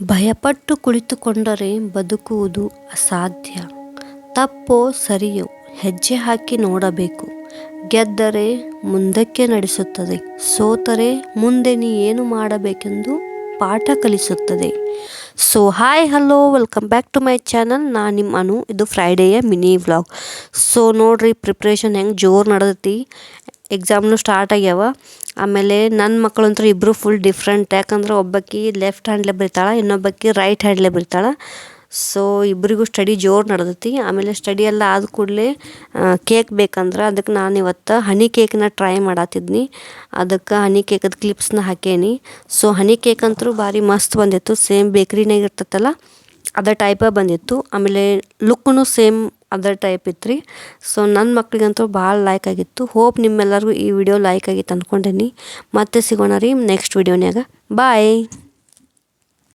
ಭಯಪಟ್ಟು ಕುಳಿತುಕೊಂಡರೆ ಬದುಕುವುದು ಅಸಾಧ್ಯ. ತಪ್ಪೋ ಸರಿಯೋ ಹೆಜ್ಜೆ ಹಾಕಿ ನೋಡಬೇಕು. ಗೆದ್ದರೆ ಮುಂದಕ್ಕೆ ನಡೆಸುತ್ತದೆ, ಸೋತರೆ ಮುಂದೆ ನೀ ಏನು ಮಾಡಬೇಕೆಂದು ಪಾಠ ಕಲಿಸುತ್ತದೆ. So hi hello welcome back to my channel. ನಾನು ನಿಮ್ಮ ಅನು. ಇದು ಫ್ರೈಡೇಯ ಮಿನಿ ವ್ಲಾಗ್. ಸೊ ನೋಡ್ರಿ, ಪ್ರಿಪ್ರೇಷನ್ ಹೆಂಗೆ ಜೋರು ನಡೆದೈತಿ. ಎಕ್ಸಾಮ್ನು ಸ್ಟಾರ್ಟ್ ಆಗ್ಯಾವ. ಆಮೇಲೆ ನನ್ನ ಮಕ್ಕಳಂತೂ ಇಬ್ಬರು ಫುಲ್ ಡಿಫ್ರೆಂಟ್. ಯಾಕಂದ್ರೆ ಒಬ್ಬಾಕಿ ಲೆಫ್ಟ್ ಹ್ಯಾಂಡ್ಲೆ ಬರಿತಾಳೆ, ಇನ್ನೊಬ್ಬಾಕಿ ರೈಟ್ ಹ್ಯಾಂಡ್ಲೆ ಬರಿತಾಳೆ. ಸೊ ಇಬ್ಬರಿಗೂ ಸ್ಟಡಿ ಜೋರು ನಡೆದೈತಿ. ಆಮೇಲೆ ಸ್ಟಡಿ ಎಲ್ಲ ಆದ ಕೂಡಲೇ ಕೇಕ್ ಬೇಕಂದ್ರೆ ಅದಕ್ಕೆ ನಾನು ಇವತ್ತು ಹನಿ ಕೇಕ್ನ ಟ್ರೈ ಮಾಡತ್ತಿದ್ನಿ. ಅದಕ್ಕೆ ಹನಿ ಕೇಕದ ಕ್ಲಿಪ್ಸ್ನ ಹಾಕೇನಿ. ಸೊ ಹನಿ ಕೇಕ್ ಅಂತೂ ಭಾರಿ ಮಸ್ತ್ ಬಂದಿತ್ತು. ಸೇಮ್ ಬೇಕ್ರಿನಾಗ ಇರ್ತೈತಲ್ಲ ಅದೇ ಟೈಪ ಬಂದಿತ್ತು. ಆಮೇಲೆ ಲುಕ್ಕೂ ಸೇಮ್ ಅದರ್ ಟೈಪ್ ಇತ್ತು ರೀ. ಸೊ ನನ್ನ ಮಕ್ಳಿಗಂತೂ ಭಾಳ ಲೈಕ್ ಆಗಿತ್ತು. ಹೋಪ್ ನಿಮ್ಮೆಲ್ಲರಿಗೂ ಈ ವಿಡಿಯೋ ಲೈಕ್ ಆಗಿತ್ತು ಅಂದ್ಕೊಂಡೇನಿ. ಮತ್ತೆ ಸಿಗೋಣ ರೀ ನೆಕ್ಸ್ಟ್ ವಿಡಿಯೋನ್ಯಾಗ. ಬಾಯ್.